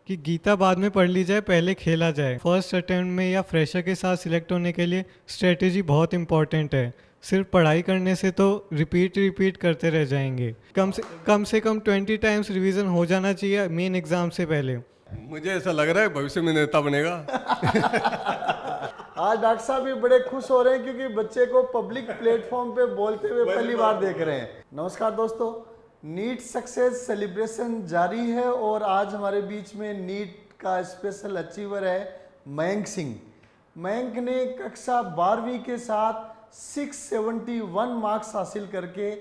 कि गीता बाद में पढ़ ली जाए, पहले खेला जाए। फर्स्ट अटेम्प्ट में या फ्रेशर के साथ सिलेक्ट होने के लिए स्ट्रेटेजी बहुत इंपॉर्टेंट है। सिर्फ पढ़ाई करने से तो रिपीट करते रह जाएंगे। कम 20 टाइम्स रिवीजन हो जाना चाहिए मेन एग्जाम से पहले। मुझे ऐसा लग रहा है भविष्य में नेता बनेगा। आज डॉक्टर साहब भी बड़े खुश हो रहे हैं क्योंकि बच्चे को पब्लिक प्लेटफॉर्म पे बोलते हुए पहली बार देख रहे हैं। नमस्कार दोस्तों, नीट सक्सेस सेलिब्रेशन जारी है और आज हमारे बीच में नीट का स्पेशल अचीवर है मयंक सिंह। मयंक ने कक्षा 12वीं के साथ 671 मार्क्स हासिल करके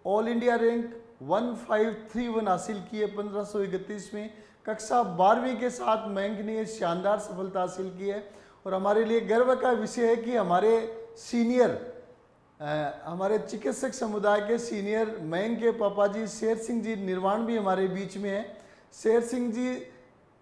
ऑल इंडिया रैंक 1531 हासिल किए 1531 में। कक्षा 12वीं के साथ मयंक ने शानदार सफलता हासिल की है और हमारे लिए गर्व का विषय है कि हमारे सीनियर हमारे चिकित्सक समुदाय के सीनियर मयंक के पापा जी शेर सिंह जी निर्वाण भी हमारे बीच में है। शेर सिंह जी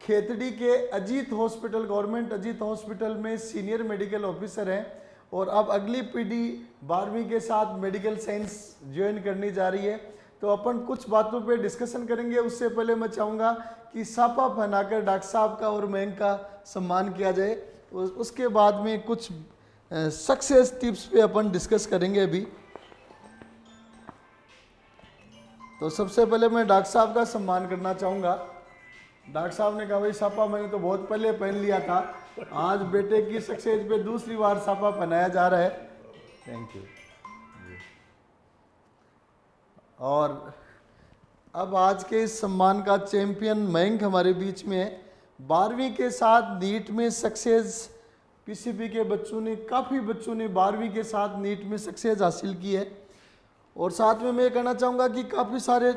खेतड़ी के Ajit hospital, government Ajit hospital में सीनियर मेडिकल ऑफिसर हैं और अब अगली पीढ़ी 12वीं के साथ मेडिकल साइंस ज्वाइन करनी जा रही है। तो अपन कुछ बातों पे डिस्कशन करेंगे। उससे पहले मैं चाहूँगा कि सापा पहनाकर डॉक्टर साहब का और मयंक का सम्मान किया जाए। उसके बाद में कुछ सक्सेस टिप्स पे अपन डिस्कस करेंगे अभी। तो सबसे पहले मैं डॉक्टर साहब का सम्मान करना चाहूँगा। डॉक्टर साहब ने कहा भाई सापा मैंने तो बहुत पहले पहन लिया था, आज बेटे की सक्सेस पे दूसरी बार सापा पहनाया जा रहा है। Thank you. और अब आज के इस सम्मान का चैंपियन मयंक हमारे बीच में है। 12वीं के साथ नीट में सक्सेस पीसीपी के बच्चों ने, काफ़ी बच्चों ने 12वीं के साथ नीट में सक्सेस हासिल की है। और साथ में मैं कहना चाहूँगा कि काफ़ी सारे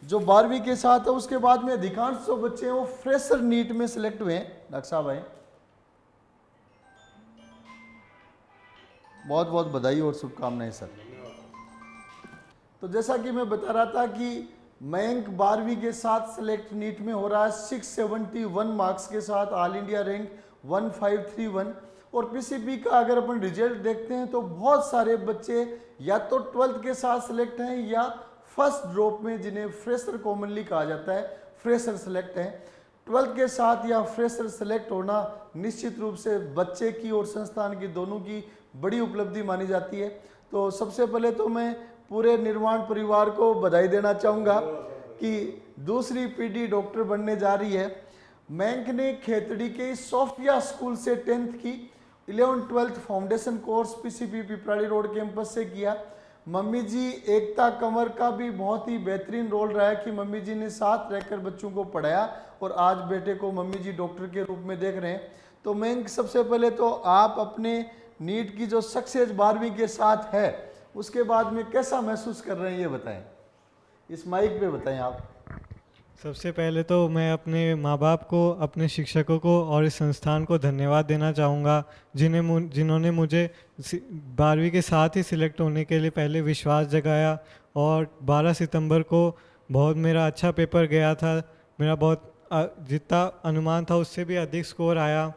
जो 12वीं के साथ है उसके बाद में अधिकांश जो बच्चे हैं वो फ्रेशर नीट में सिलेक्ट हुए हैं। डॉक्टर साहब आए, बहुत बहुत बधाई और शुभकामनाएं सर। तो जैसा कि मैं बता रहा था कि मयंक 12वीं के साथ सिलेक्ट नीट में हो रहा है 671 मार्क्स के साथ, ऑल इंडिया रैंक 1531। और पीसीपी का अगर अपन रिजल्ट देखते हैं तो बहुत सारे बच्चे या तो 12th के साथ सिलेक्ट हैं या फर्स्ट ड्रॉप में, जिन्हें फ्रेशर कॉमनली कहा जाता है, फ्रेशर सेलेक्ट हैं। 12th के साथ या फ्रेशर सेलेक्ट होना निश्चित रूप से बच्चे की और संस्थान की दोनों की बड़ी उपलब्धि मानी जाती है। तो सबसे पहले तो मैं पूरे निर्वाण परिवार को बधाई देना चाहूँगा कि दूसरी पीढ़ी डॉक्टर बनने जा रही है। मयंक ने खेतड़ी के सोफिया स्कूल से 10th की, 11th 12th foundation course PCP Pipradi road campus से किया। मम्मी जी एकता कंवर का भी बहुत ही बेहतरीन रोल रहा है कि मम्मी जी ने साथ रहकर बच्चों को पढ़ाया और आज बेटे को मम्मी जी डॉक्टर के रूप में देख रहे हैं। तो मयंक, सबसे पहले तो आप अपने नीट की जो सक्सेस 12वीं के साथ है उसके बाद में कैसा महसूस कर रहे हैं ये बताएं, इस माइक पे बताएं आप। सबसे पहले तो मैं अपने माँ बाप को, अपने शिक्षकों को और इस संस्थान को धन्यवाद देना चाहूँगा जिन्होंने मुझे 12वीं के साथ ही सिलेक्ट होने के लिए पहले विश्वास जगाया। और 12 सितंबर को बहुत मेरा अच्छा पेपर गया था, मेरा बहुत जितना अनुमान था उससे भी अधिक स्कोर आया।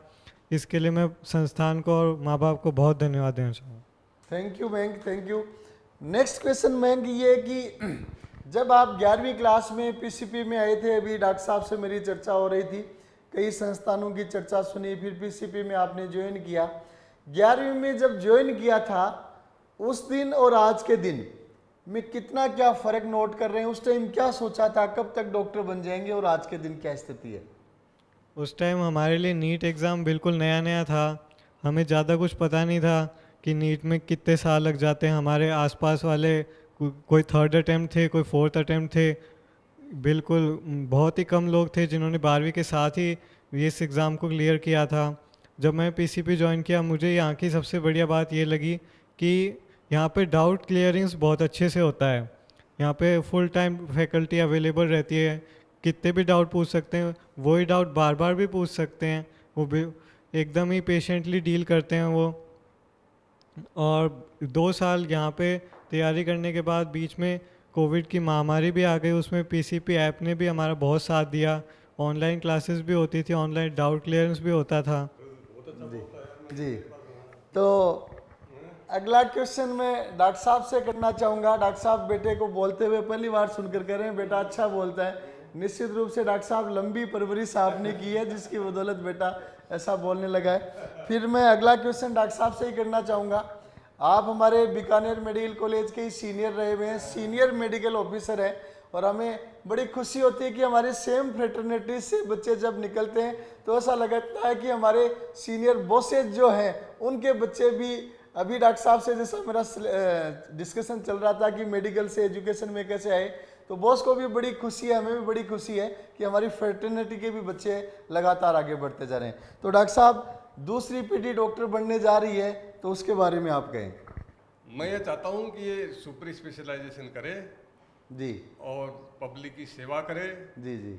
इसके लिए मैं संस्थान को और माँ बाप को बहुत धन्यवाद देना चाहूँगा। Thank you Mayank, thank you. Next question Mayank ये है कि जब आप 11वीं क्लास में पीसीपी में आए थे, अभी डॉक्टर साहब से मेरी चर्चा हो रही थी, कई संस्थानों की चर्चा सुनी, फिर पीसीपी में आपने ज्वाइन किया। 11वीं में जब ज्वाइन किया था उस दिन और आज के दिन में कितना क्या फ़र्क नोट कर रहे हैं? उस टाइम क्या सोचा था, कब तक डॉक्टर बन जाएंगे, और आज के दिन क्या स्थिति है? उस टाइम हमारे लिए नीट एग्ज़ाम बिल्कुल नया नया था, हमें ज़्यादा कुछ पता नहीं था कि नीट में कितने साल लग जाते हैं। हमारे आसपास वाले कोई 3rd अटैम्प्ट थे, कोई 4th अटैम्प्ट थे, बिल्कुल बहुत ही कम लोग थे जिन्होंने 12वीं के साथ ही इस एग्ज़ाम को क्लियर किया था। जब मैं पीसीपी ज्वाइन किया, मुझे यहाँ की सबसे बढ़िया बात ये लगी कि यहाँ पे डाउट क्लियरिंग्स बहुत अच्छे से होता है। यहाँ पे फुल टाइम फैकल्टी अवेलेबल रहती है, कितने भी डाउट पूछ सकते हैं, वही डाउट बार बार भी पूछ सकते हैं, वो भी एकदम ही पेशेंटली डील करते हैं वो। और 2 साल यहाँ पे तैयारी करने के बाद बीच में कोविड की महामारी भी आ गई, उसमें पीसीपी ऐप ने भी हमारा बहुत साथ दिया। ऑनलाइन क्लासेस भी होती थी, ऑनलाइन डाउट क्लियरेंस भी होता था। जी, तो अगला क्वेश्चन मैं डॉक्टर साहब से करना चाहूँगा। डॉक्टर साहब बेटे को बोलते हुए पहली बार सुनकर कह रहे हैं, बेटा अच्छा बोलता है। निश्चित रूप से डॉक्टर साहब लंबी परवरिश आपने की है जिसकी बदौलत बेटा ऐसा बोलने लगा है। फिर मैं अगला क्वेश्चन डॉक्टर साहब से ही करना चाहूँगा। आप हमारे बीकानेर मेडिकल कॉलेज के ही सीनियर रहे हुए हैं, सीनियर मेडिकल ऑफिसर हैं, और हमें बड़ी खुशी होती है कि हमारे सेम फ्रेटर्निटी से बच्चे जब निकलते हैं तो ऐसा लगता है कि हमारे सीनियर बॉसेज जो हैं उनके बच्चे भी, अभी डॉक्टर साहब से जैसा मेरा डिस्कशन चल रहा था कि मेडिकल से एजुकेशन में कैसे आए, तो बॉस को भी बड़ी खुशी है, हमें भी बड़ी खुशी है कि हमारी फ्रेटर्निटी के भी बच्चे लगातार आगे बढ़ते जा रहे हैं। तो डॉक्टर साहब दूसरी पीढ़ी डॉक्टर बनने जा रही है, तो उसके बारे में आप कहें। मैं ये चाहता हूँ कि ये सुपर स्पेशलाइजेशन करे जी और पब्लिक की सेवा करे। जी जी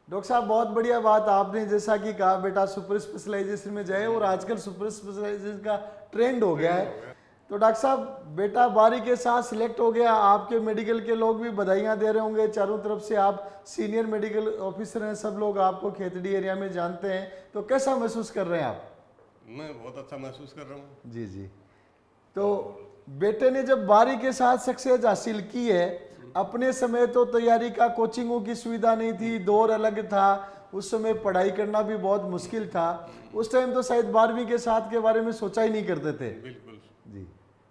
डॉक्टर साहब बहुत बढ़िया बात आपने जैसा कि कहा, बेटा सुपर स्पेशलाइजेशन में जाए, और आजकल सुपर स्पेशलाइजेशन का ट्रेंड हो गया है। तो डॉक्टर साहब बेटा बारी के साथ सिलेक्ट हो गया, आपके मेडिकल के लोग भी बधाइयाँ दे रहे होंगे, चारों तरफ से आप सीनियर मेडिकल ऑफिसर हैं, सब लोग आपको खेतड़ी एरिया में जानते हैं, तो कैसा महसूस कर रहे हैं आप? मैं बहुत अच्छा महसूस कर रहा हूँ। जी जी तो बेटे ने जब बारी के साथ सक्सेस हासिल की है, अपने समय तो तैयारी का कोचिंगों की सुविधा नहीं थी, दौर अलग था, उस समय पढ़ाई करना भी बहुत मुश्किल था, उस टाइम तो शायद 12वीं के साथ के बारे में सोचा ही नहीं करते थे। बिल्कुल जी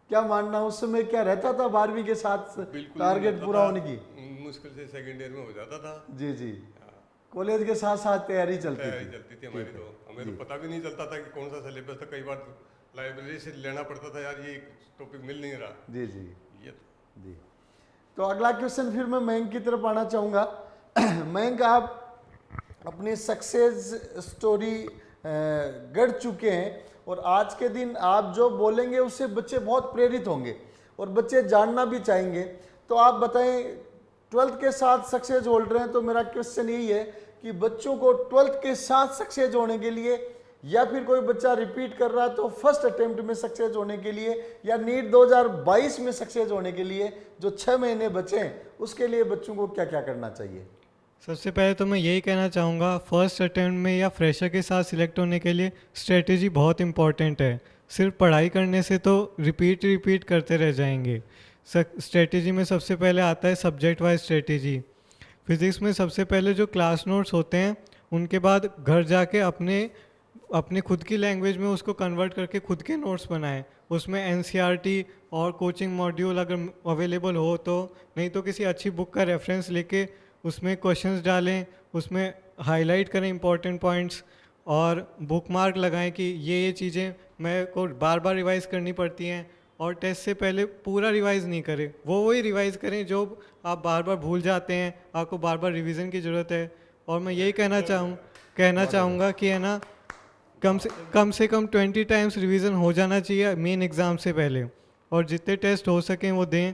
क्या मानना, उस समय क्या रहता था 12वीं के साथ टारगेट पूरा होने की? मुश्किल से सेकंड ईयर में हो जाता था। जी जी कॉलेज के साथ साथ तैयारी चलती तैयारी थी। चलती थी हमारी, तो हमें तो पता भी नहीं चलता था कि कौन सा सिलेबस था। कई बार लाइब्रेरी से लेना पड़ता था, यार ये टॉपिक मिल नहीं रहा। जी जी ये जी तो अगला क्वेश्चन फिर मैं मयंक की तरफ आना चाहूँगा। मयंक आप अपनी सक्सेस स्टोरी गढ़ चुके हैं, और आज के दिन आप जो बोलेंगे उससे बच्चे बहुत प्रेरित होंगे और बच्चे जानना भी चाहेंगे। तो आप बताएं, 12th के साथ सक्सेस होल्डर हैं, तो मेरा क्वेश्चन यही है कि बच्चों को 12th के साथ सक्सेस होने के लिए, या फिर कोई बच्चा रिपीट कर रहा है तो फर्स्ट अटेम्प्ट में सक्सेस होने के लिए, या नीट 2022 में सक्सेस होने के लिए जो 6 महीने बचे हैं, उसके लिए बच्चों को क्या क्या करना चाहिए? सबसे पहले तो मैं यही कहना चाहूँगा, फर्स्ट अटेम्प्ट में या फ्रेशर के साथ सिलेक्ट होने के लिए स्ट्रेटेजी बहुत इंपॉर्टेंट है। सिर्फ पढ़ाई करने से तो रिपीट करते रह जाएंगे। स्ट्रेटेजी में सबसे पहले आता है सब्जेक्ट वाइज स्ट्रेटेजी। फिज़िक्स में सबसे पहले जो क्लास नोट्स होते हैं, उनके बाद घर जाके अपने खुद की लैंग्वेज में उसको कन्वर्ट करके खुद के नोट्स बनाएं। उसमें एनसीईआरटी और कोचिंग मॉड्यूल अगर अवेलेबल हो तो, नहीं तो किसी अच्छी बुक का रेफरेंस लेके उसमें क्वेश्चंस डालें, उसमें हाईलाइट करें इंपॉर्टेंट पॉइंट्स, और बुकमार्क लगाएं कि ये चीज़ें मेरे को बार बार रिवाइज़ करनी पड़ती हैं, और टेस्ट से पहले पूरा रिवाइज़ नहीं करें, वही रिवाइज़ करें जो आप बार बार भूल जाते हैं, आपको बार बार रिवीजन की ज़रूरत है। और मैं यही कहना चाहूँगा कि है ना, कम से कम 20 टाइम्स रिवीजन हो जाना चाहिए मेन एग्ज़ाम से पहले, और जितने टेस्ट हो सकें वो दें,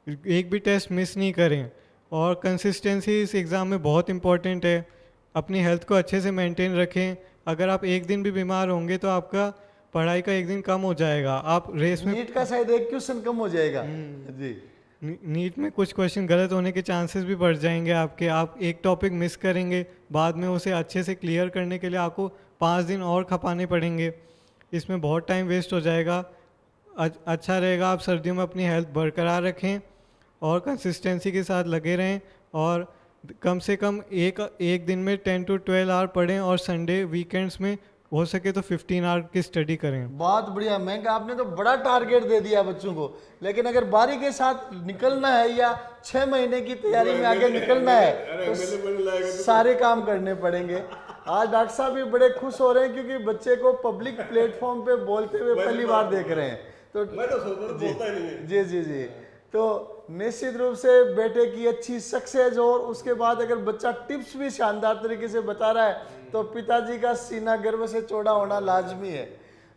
एक भी टेस्ट मिस नहीं करें। और कंसिस्टेंसी इस एग्ज़ाम में बहुत इंपॉर्टेंट है। अपनी हेल्थ को अच्छे से मेंटेन रखें। अगर आप एक दिन भी बीमार होंगे तो आपका पढ़ाई का एक दिन कम हो जाएगा। आप रेस में नीट का शायद एक क्वेश्चन कम हो जाएगा। जी नीट में कुछ क्वेश्चन गलत होने के चांसेस भी बढ़ जाएंगे आपके। आप एक टॉपिक मिस करेंगे, बाद में उसे अच्छे से क्लियर करने के लिए आपको 5 दिन और खपाने पड़ेंगे, इसमें बहुत टाइम वेस्ट हो जाएगा। अच्छा रहेगा आप सर्दियों में अपनी हेल्थ बरकरार रखें और कंसिस्टेंसी के साथ लगे रहें, और कम से कम एक दिन में 10 to 12 आवर पढ़ें, और संडे वीकेंड्स में हो सके तो 15 आवर की स्टडी करें। बहुत बढ़िया मयंक, आपने तो बड़ा टारगेट दे दिया बच्चों को, लेकिन अगर बारी के साथ निकलना है या 6 महीने की तैयारी में आगे निकलना है तो सारे काम करने पड़ेंगे। आज डॉक्टर साहब भी बड़े खुश हो रहे हैं क्योंकि बच्चे को पब्लिक प्लेटफॉर्म पे बोलते हुए पहली बार देख रहे हैं। तो मैं तो बोलता ही नहीं है। जी जी जी तो निश्चित रूप से बेटे की अच्छी सक्सेस, और उसके बाद अगर बच्चा टिप्स भी शानदार तरीके से बता रहा है तो पिताजी का सीना गर्व से चौड़ा होना लाजमी है।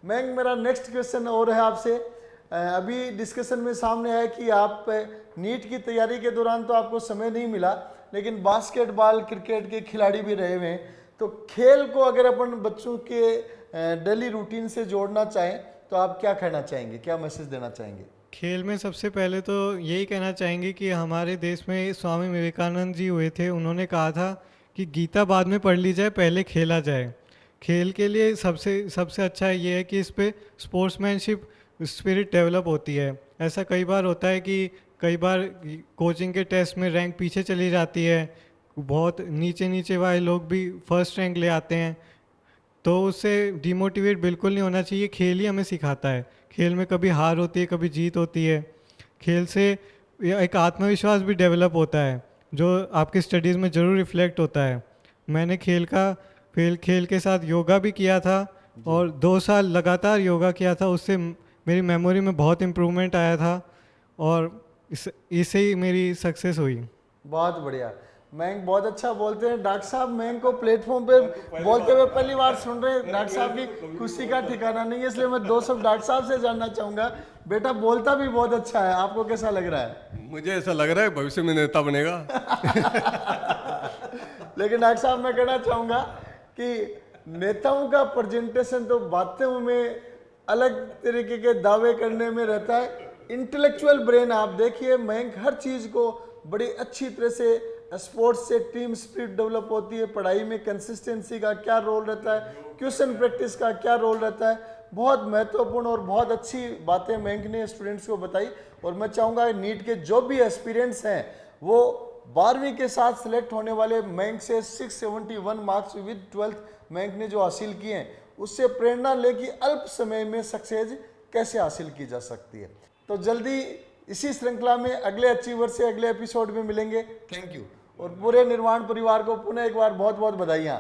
मैं मेरा नेक्स्ट क्वेश्चन और है आपसे। अभी डिस्कशन में सामने आया कि आप नीट की तैयारी के दौरान तो आपको समय नहीं मिला, लेकिन बास्केटबॉल क्रिकेट के खिलाड़ी भी रहे हुए हैं। तो खेल को अगर अपन बच्चों के डेली रूटीन से जोड़ना चाहें तो आप क्या कहना चाहेंगे, क्या मैसेज देना चाहेंगे? खेल में सबसे पहले तो यही कहना चाहेंगे कि हमारे देश में स्वामी विवेकानंद जी हुए थे, उन्होंने कहा था कि गीता बाद में पढ़ ली जाए, पहले खेला जाए। खेल के लिए सबसे अच्छा ये है कि इस पे स्पोर्ट्समैनशिप स्पिरिट डेवलप होती है। ऐसा कई बार होता है कि कई बार कोचिंग के टेस्ट में रैंक पीछे चली जाती है, बहुत नीचे नीचे वाले लोग भी फर्स्ट रैंक ले आते हैं, तो उससे डिमोटिवेट बिल्कुल नहीं होना चाहिए। खेल ही हमें सिखाता है, खेल में कभी हार होती है कभी जीत होती है। खेल से एक आत्मविश्वास भी डेवलप होता है जो आपकी स्टडीज़ में ज़रूर रिफ्लेक्ट होता है। मैंने खेल के साथ योगा भी किया था और 2 साल लगातार योगा किया था, उससे मेरी मेमोरी में बहुत इम्प्रूवमेंट आया था और इससे ही मेरी सक्सेस हुई। बहुत बढ़िया। मयंक बहुत अच्छा बोलते हैं। डॉक्टर साहब मयंक को प्लेटफॉर्म पे बोलते हुए पहली बार सुन रहे हैं। डॉक्टर साहब की खुशी का ठिकाना नहीं है, इसलिए मैं 2 शब्द डॉक्टर साहब से जानना चाहूँगा। बेटा बोलता भी बहुत अच्छा है, आपको कैसा लग रहा है? मुझे ऐसा लग रहा है भविष्य में नेता बनेगा। लेकिन डॉक्टर साहब मैं कहना चाहूँगा कि नेताओं का प्रेजेंटेशन तो बातों में अलग तरीके के दावे करने में रहता है। इंटेलेक्चुअल ब्रेन आप देखिए, मयंक हर चीज़ को बड़ी अच्छी तरह से, स्पोर्ट्स से टीम स्पिरिट डेवलप होती है, पढ़ाई में कंसिस्टेंसी का क्या रोल रहता है, क्वेश्चन प्रैक्टिस का क्या रोल रहता है, बहुत महत्वपूर्ण और बहुत अच्छी बातें मयंक ने स्टूडेंट्स को बताई। और मैं चाहूँगा नीट के जो भी एस्पिरेंट्स हैं वो 12वीं के साथ सिलेक्ट होने वाले मयंक से 671 मार्क्स विद 12th मयंक ने जो हासिल किए हैं उससे प्रेरणा ले कि अल्प समय में सक्सेस कैसे हासिल की जा सकती है। तो जल्दी इसी श्रृंखला में अगले अचीवर से अगले एपिसोड में मिलेंगे। Thank you. और पूरे निर्माण परिवार को पुनः एक बार बहुत बहुत बधाइयाँ।